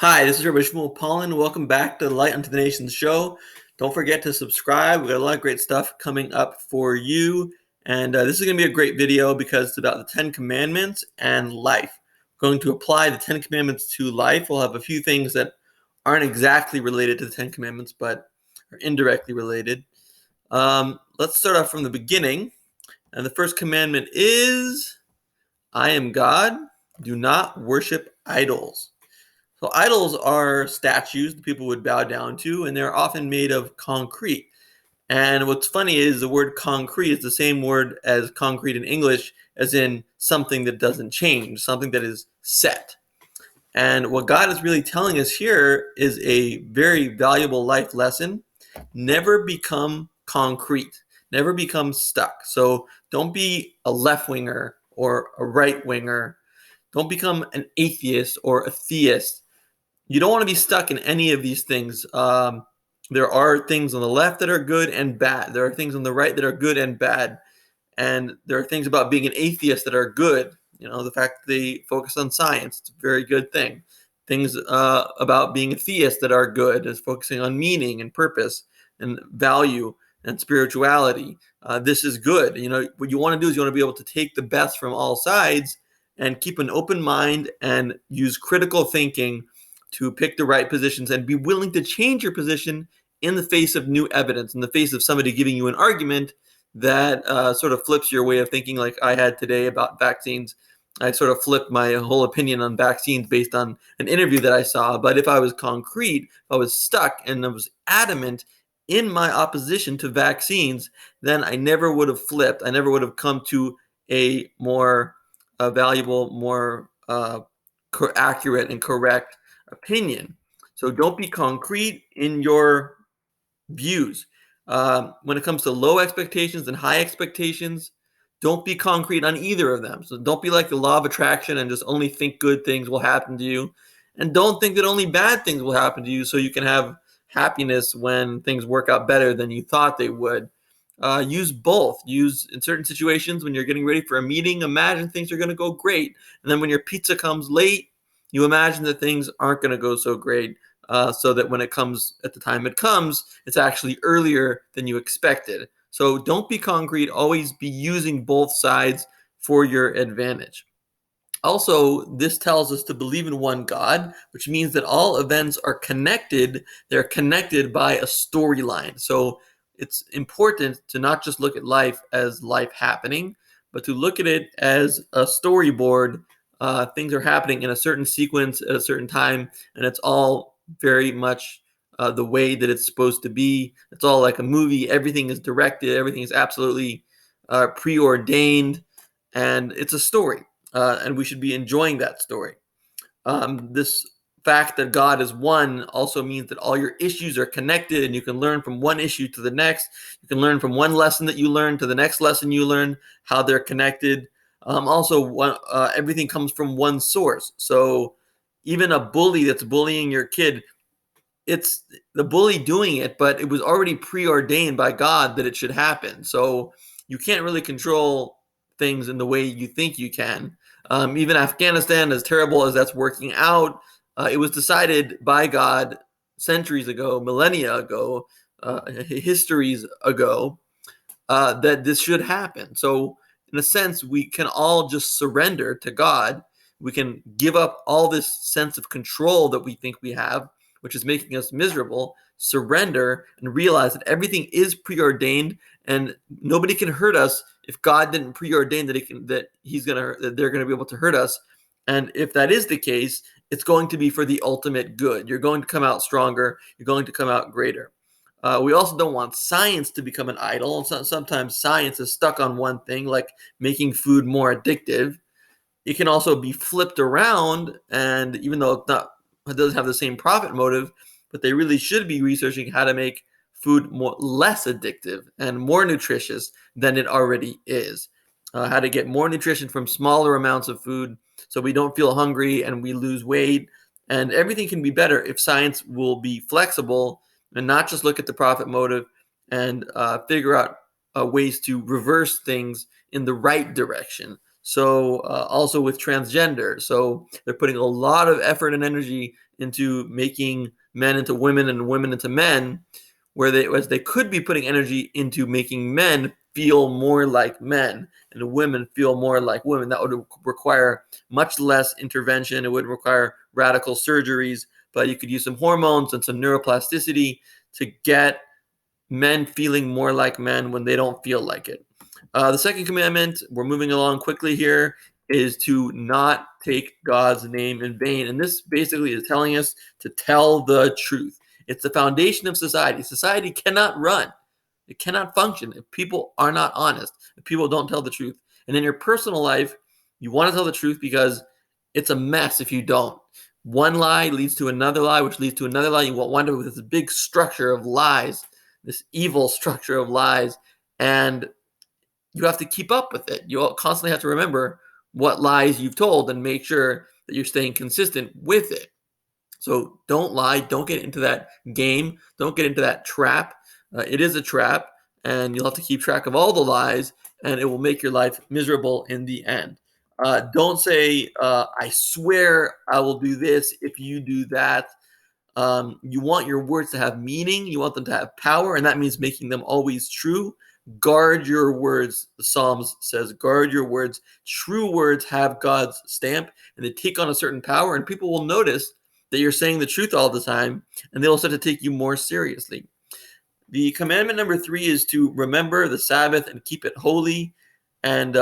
Hi, this is Rabbi Shmuel Paulin. Welcome back to the Light Unto the Nations show. Don't forget to subscribe. We got a lot of great stuff coming up for you. And this is going to be a great video because it's about the Ten Commandments and life. We're going to apply the Ten Commandments to life. We'll have a few things that aren't exactly related to the Ten Commandments, but are indirectly related. Let's start off from the beginning. And the first commandment is, I am God. Do not worship idols. So idols are statues that people would bow down to, and they're often made of concrete. And what's funny is the word concrete is the same word as concrete in English, as in something that doesn't change, something that is set. And what God is really telling us here is a very valuable life lesson. Never become concrete. Never become stuck. So don't be a left winger or a right winger. Don't become an atheist or a theist. You don't want to be stuck in any of these things. There are things on the left that are good and bad. There are things on the right that are good and bad. And there are things about being an atheist that are good. You know, the fact that they focus on science, it's a very good thing. Things about being a theist that are good is focusing on meaning and purpose and value and spirituality. This is good. You know, what you want to do is you want to be able to take the best from all sides and keep an open mind and use critical thinking to pick the right positions and be willing to change your position in the face of new evidence, in the face of somebody giving you an argument that sort of flips your way of thinking, like I had today about vaccines. I sort of flipped my whole opinion on vaccines based on an interview that I saw. But if I was concrete, if I was stuck and I was adamant in my opposition to vaccines, then I never would have flipped. I never would have come to a more valuable, more accurate and correct opinion. So don't be concrete in your views. When it comes to low expectations and high expectations, don't be concrete on either of them. So don't be like the law of attraction and just only think good things will happen to you. And don't think that only bad things will happen to you so you can have happiness when things work out better than you thought they would. Use both. Use in certain situations when you're getting ready for a meeting, imagine things are going to go great. And then when your pizza comes late, you imagine that things aren't going to go so great. So that when it comes at the time it comes, it's actually earlier than you expected. So don't be concrete. Always be using both sides for your advantage. Also, this tells us to believe in one God, which means that all events are connected. They're connected by a storyline. So it's important to not just look at life as life happening, but to look at it as a storyboard. Things are happening in a certain sequence at a certain time, and it's all very much the way that it's supposed to be. It's all like a movie. Everything is directed. Everything is absolutely preordained, and it's a story. And we should be enjoying that story. This fact that God is one also means that all your issues are connected and you can learn from one issue to the next. You can learn from one lesson that you learn to the next lesson you learn, how they're connected. Everything comes from one source. So even a bully that's bullying your kid, it's the bully doing it, but it was already preordained by God that it should happen. So you can't really control things in the way you think you can. Even Afghanistan, as terrible as that's working out, it was decided by God centuries ago, millennia ago, histories ago, that this should happen. So, in a sense, we can all just surrender to God. We can give up all this sense of control that we think we have, which is making us miserable, surrender and realize that everything is preordained and nobody can hurt us if God didn't preordain that they're gonna be able to hurt us. And if that is the case, it's going to be for the ultimate good. You're going to come out stronger. You're going to come out greater. We also don't want science to become an idol. Sometimes science is stuck on one thing, like making food more addictive. It can also be flipped around, and even though it doesn't have the same profit motive, but they really should be researching how to make food less addictive and more nutritious than it already is. How to get more nutrition from smaller amounts of food so we don't feel hungry and we lose weight. And everything can be better if science will be flexible and not just look at the profit motive and figure out ways to reverse things in the right direction. So also with transgender. So they're putting a lot of effort and energy into making men into women and women into men, whereas they could be putting energy into making men feel more like men and women feel more like women. That would require much less intervention. It would require radical surgeries, but you could use some hormones and some neuroplasticity to get men feeling more like men when they don't feel like it. The second commandment, we're moving along quickly here, is to not take God's name in vain. And this basically is telling us to tell the truth. It's the foundation of society. Society cannot run, it cannot function if people are not honest, if people don't tell the truth. And in your personal life, you want to tell the truth because it's a mess if you don't. One lie leads to another lie, which leads to another lie. You wind up with this big structure of lies, this evil structure of lies, and you have to keep up with it. You constantly have to remember what lies you've told and make sure that you're staying consistent with it. So don't lie. Don't get into that game. Don't get into that trap. It is a trap, and you'll have to keep track of all the lies, and it will make your life miserable in the end. Don't say, I swear I will do this if you do that. You want your words to have meaning. You want them to have power, and that means making them always true. Guard your words. The Psalms says, guard your words. True words have God's stamp, and they take on a certain power, and people will notice that you're saying the truth all the time, and they'll start to take you more seriously. The commandment number 3 is to remember the Sabbath and keep it holy. And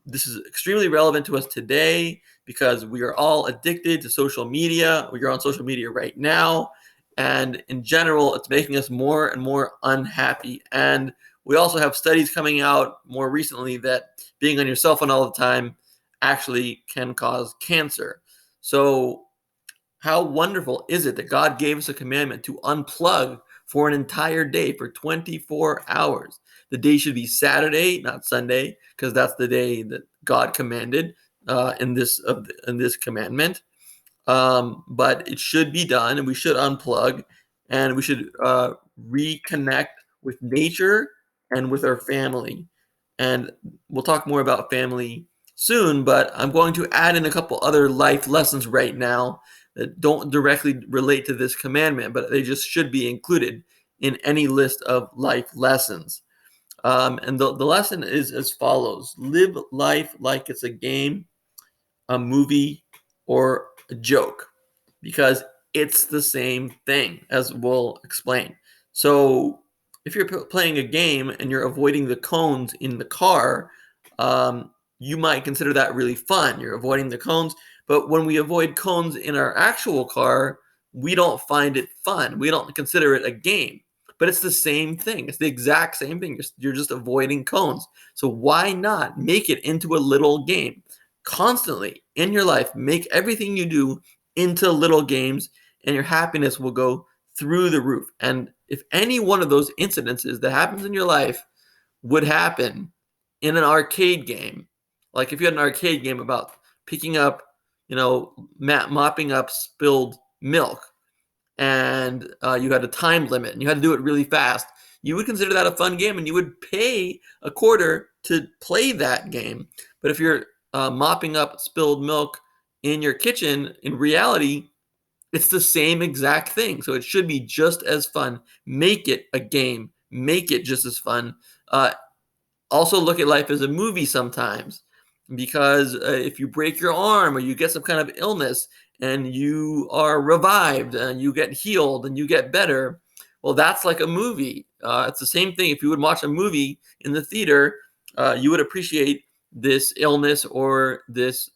this is extremely relevant to us today because we are all addicted to social media. We are on social media right now. And in general, it's making us more and more unhappy. And we also have studies coming out more recently that being on your cell phone all the time actually can cause cancer. So how wonderful is it that God gave us a commandment to unplug for an entire day, for 24 hours? The day should be Saturday, not Sunday, because that's the day that God commanded in this commandment. But it should be done, and we should unplug, and we should reconnect with nature and with our family. And we'll talk more about family soon, but I'm going to add in a couple other life lessons right now that don't directly relate to this commandment, but they just should be included in any list of life lessons. And the lesson is as follows: live life like it's a game, a movie, or a joke, because it's the same thing, as we'll explain. So if you're playing a game and you're avoiding the cones in the car, you might consider that really fun. You're avoiding the cones. But when we avoid cones in our actual car, we don't find it fun. We don't consider it a game. But it's the same thing. It's the exact same thing. You're just avoiding cones. So why not make it into a little game? Constantly in your life, make everything you do into little games, and your happiness will go through the roof. And if any one of those incidences that happens in your life would happen in an arcade game, like if you had an arcade game about picking up, mopping up spilled milk, and you had a time limit and you had to do it really fast, you would consider that a fun game and you would pay a quarter to play that game. But if you're mopping up spilled milk in your kitchen, in reality, it's the same exact thing. So it should be just as fun. Make it a game. Make it just as fun. Also look at life as a movie sometimes, because if you break your arm or you get some kind of illness and you are revived and you get healed and you get better, well, that's like a movie. It's the same thing. If you would watch a movie in the theater, you would appreciate this illness or this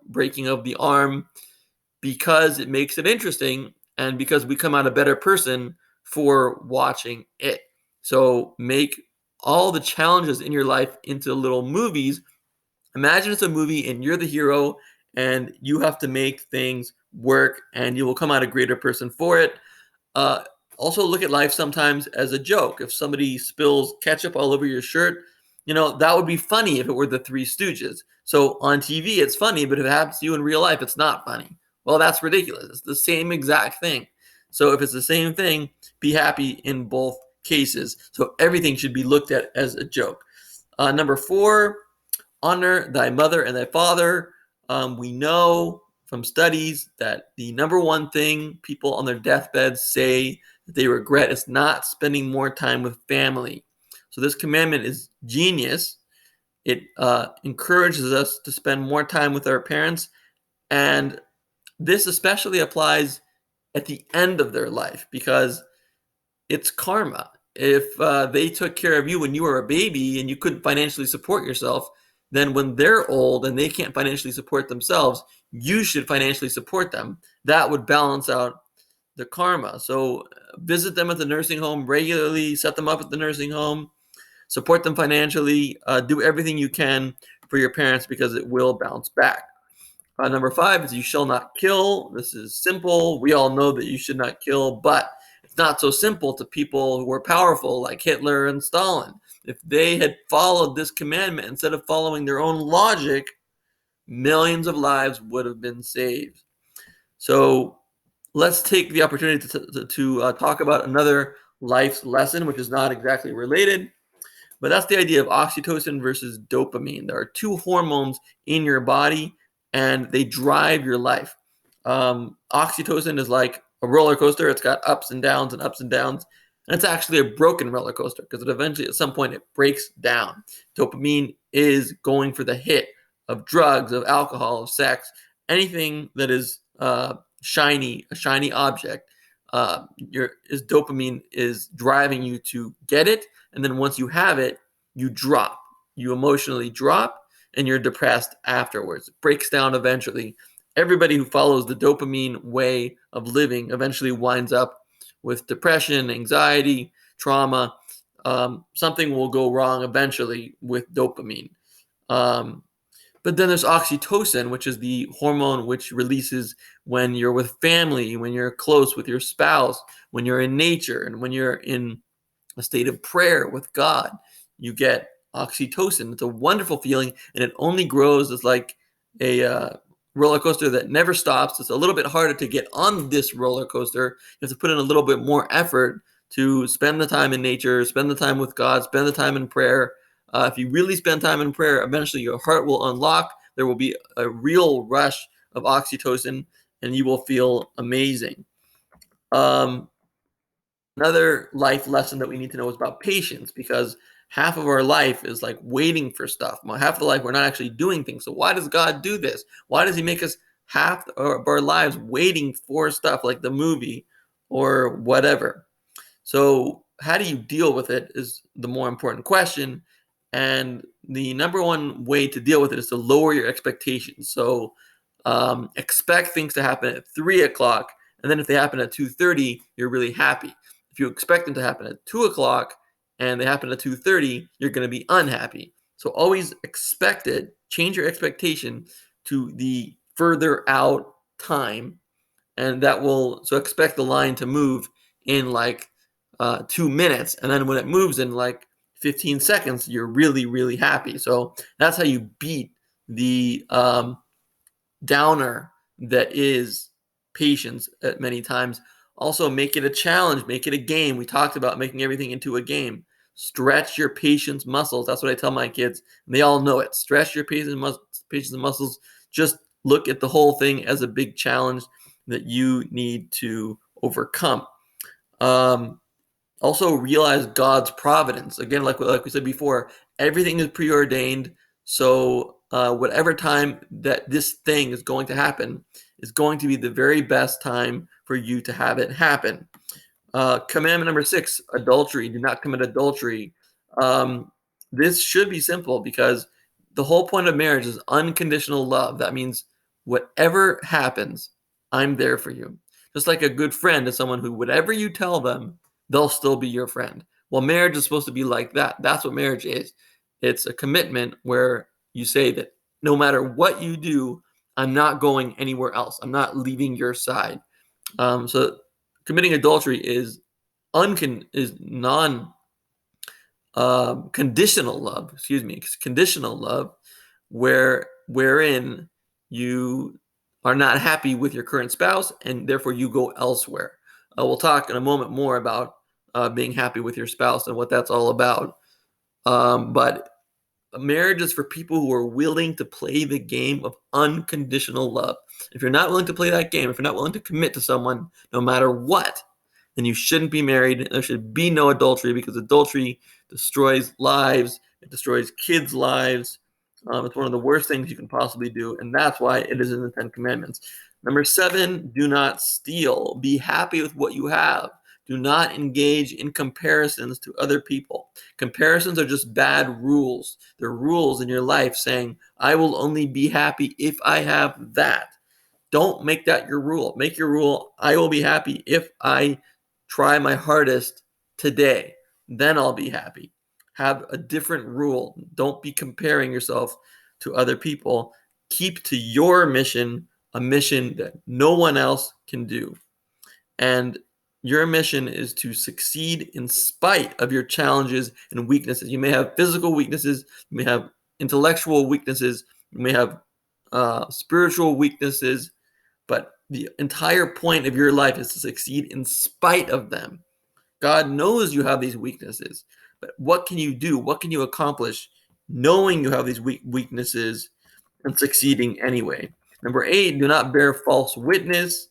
breaking of the arm because it makes it interesting and because we come out a better person for watching it. So make all the challenges in your life into little movies. Imagine it's a movie and you're the hero and you have to make things work, and you will come out a greater person for it. Uh, Also, look at life sometimes as a joke. If somebody spills ketchup all over your shirt, that would be funny if it were the Three Stooges. So on TV, it's funny, but if it happens to you in real life, it's not funny. Well, that's ridiculous. It's the same exact thing. So if it's the same thing, be happy in both cases. So everything should be looked at as a joke. Number 4, honor thy mother and thy father. We know from studies that the number one thing people on their deathbeds say that they regret is not spending more time with family. So this commandment is genius. It encourages us to spend more time with our parents, and this especially applies at the end of their life because it's karma. If they took care of you when you were a baby and you couldn't financially support yourself, then when they're old and they can't financially support themselves, you should financially support them. That would balance out the karma. So visit them at the nursing home regularly, set them up at the nursing home, support them financially, do everything you can for your parents because it will bounce back. Number 5 is you shall not kill. This is simple. We all know that you should not kill, but it's not so simple to people who were powerful like Hitler and Stalin. If they had followed this commandment instead of following their own logic, millions of lives would have been saved. So let's take the opportunity to talk about another life's lesson, which is not exactly related. But that's the idea of oxytocin versus dopamine. There are two hormones in your body, and they drive your life. Oxytocin is like a roller coaster. It's got ups and downs and ups and downs. And it's actually a broken roller coaster because it eventually, at some point, it breaks down. Dopamine is going for the hit of drugs, of alcohol, of sex, anything that is shiny, a shiny object. Dopamine is driving you to get it, and then once you have it, you drop. You emotionally drop, and you're depressed afterwards. It breaks down eventually. Everybody who follows the dopamine way of living eventually winds up with depression, anxiety, trauma. Something will go wrong eventually with dopamine. But then there's oxytocin, which is the hormone which releases when you're with family, when you're close with your spouse, when you're in nature, and when you're in a state of prayer with God. You get oxytocin. It's a wonderful feeling, and it only grows as like a roller coaster that never stops. It's a little bit harder to get on this roller coaster. You have to put in a little bit more effort to spend the time in nature, spend the time with God, spend the time in prayer. If you really spend time in prayer, eventually your heart will unlock. There will be a real rush of oxytocin, and you will feel amazing. Another life lesson that we need to know is about patience, because half of our life is like waiting for stuff. Half of the life we're not actually doing things. So why does God do this? Why does he make us half of our lives waiting for stuff like the movie or whatever? So how do you deal with it is the more important question. And the number one way to deal with it is to lower your expectations. So expect things to happen at 3 o'clock, and then if they happen at 2:30, you're really happy. If you expect them to happen at 2 o'clock and they happen at 2:30, you're going to be unhappy. So always expect it. Change your expectation to the further out time, and that will, so expect the line to move in like 2 minutes, and then when it moves in like 15 seconds, you're really, really happy. So that's how you beat the downer that is patience at many times. Also, make it a challenge, make it a game. We talked about making everything into a game. Stretch your patience muscles. That's what I tell my kids, and they all know it. Stretch your patience muscles. Just look at the whole thing as a big challenge that you need to overcome. Also realize God's providence. Again, like we said before, everything is preordained. So whatever time that this thing is going to happen is going to be the very best time for you to have it happen. Commandment number 6, adultery. Do not commit adultery. This should be simple because the whole point of marriage is unconditional love. That means whatever happens, I'm there for you. Just like a good friend is someone who, whatever you tell them, they'll still be your friend. Well, marriage is supposed to be like that. That's what marriage is. It's a commitment where you say that no matter what you do, I'm not going anywhere else. I'm not leaving your side. So committing adultery is non conditional love. Excuse me, it's conditional love, wherein you are not happy with your current spouse and therefore you go elsewhere. We'll talk in a moment more about being happy with your spouse and what that's all about. But Marriage is for people who are willing to play the game of unconditional love. If you're not willing to play that game, if you're not willing to commit to someone, no matter what, then you shouldn't be married. There should be no adultery, because adultery destroys lives. It destroys kids' lives. It's one of the worst things you can possibly do, and that's why it is in the 10 Commandments. Number 7, do not steal. Be happy with what you have. Do not engage in comparisons to other people. Comparisons are just bad rules. They're rules in your life saying, I will only be happy if I have that. Don't make that your rule. Make your rule, I will be happy if I try my hardest today. Then I'll be happy. Have a different rule. Don't be comparing yourself to other people. Keep to your mission, a mission that no one else can do. And your mission is to succeed in spite of your challenges and weaknesses. You may have physical weaknesses, you may have intellectual weaknesses, you may have spiritual weaknesses, but the entire point of your life is to succeed in spite of them. God knows you have these weaknesses, but what can you do? What can you accomplish knowing you have these weaknesses and succeeding anyway? Number 8, do not bear false witness.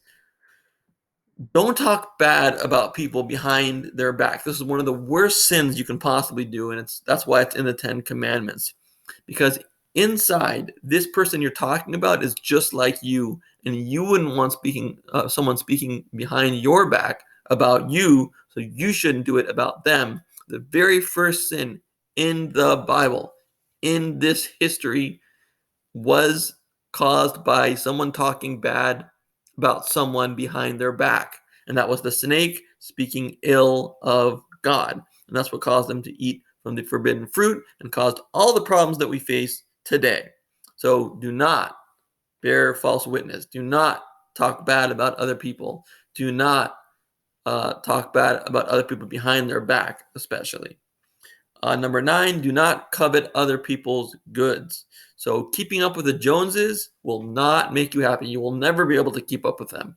Don't talk bad about people behind their back. This is one of the worst sins you can possibly do, and that's why it's in the 10 Commandments. Because inside, this person you're talking about is just like you, and you wouldn't want someone speaking behind your back about you, so you shouldn't do it about them. The very first sin in the Bible, in this history, was caused by someone talking bad about someone behind their back. And that was the snake speaking ill of God. And that's what caused them to eat from the forbidden fruit and caused all the problems that we face today. So do not bear false witness. Do not talk bad about other people. Do not talk bad about other people behind their back, especially. Number 9, do not covet other people's goods. So keeping up with the Joneses will not make you happy. You will never be able to keep up with them.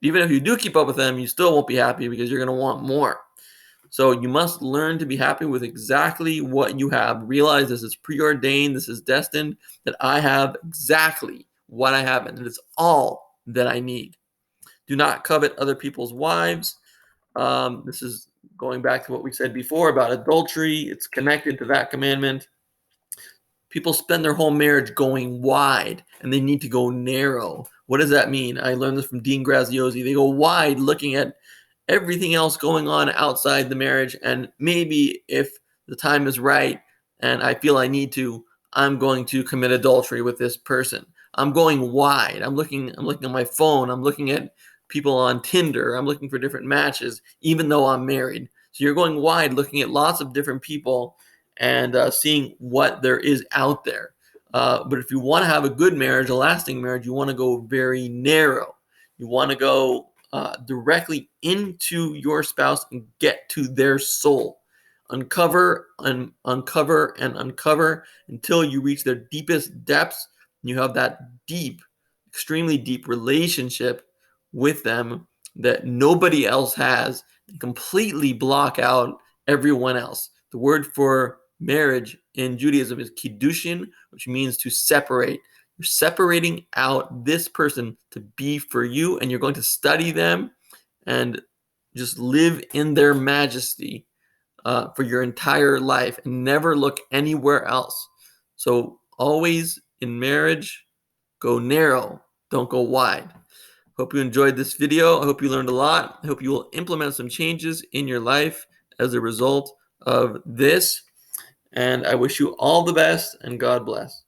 Even if you do keep up with them, you still won't be happy because you're going to want more. So you must learn to be happy with exactly what you have. Realize this is preordained, this is destined, that I have exactly what I have, and it is all that I need. Do not covet other people's wives. This is going back to what we said before about adultery. It's connected to that commandment. People spend their whole marriage going wide, and they need to go narrow. What does that mean? I learned this from Dean Graziosi. They go wide looking at everything else going on outside the marriage, and maybe if the time is right and I feel I need to, I'm going to commit adultery with this person. I'm going wide. I'm looking on my phone. I'm looking at people on Tinder. I'm looking for different matches, even though I'm married. So you're going wide, looking at lots of different people and seeing what there is out there. But if you want to have a good marriage, a lasting marriage, you want to go very narrow. You want to go directly into your spouse and get to their soul. Uncover and uncover and uncover until you reach their deepest depths. And you have that deep, extremely deep relationship with them that nobody else has, and completely block out everyone else. The word for marriage in Judaism is kiddushin, which means to separate. You're separating out this person to be for you, and you're going to study them and just live in their majesty for your entire life and never look anywhere else. So always in marriage, go narrow, don't go wide. Hope you enjoyed this video. I hope you learned a lot. I hope you will implement some changes in your life as a result of this. And I wish you all the best, and God bless.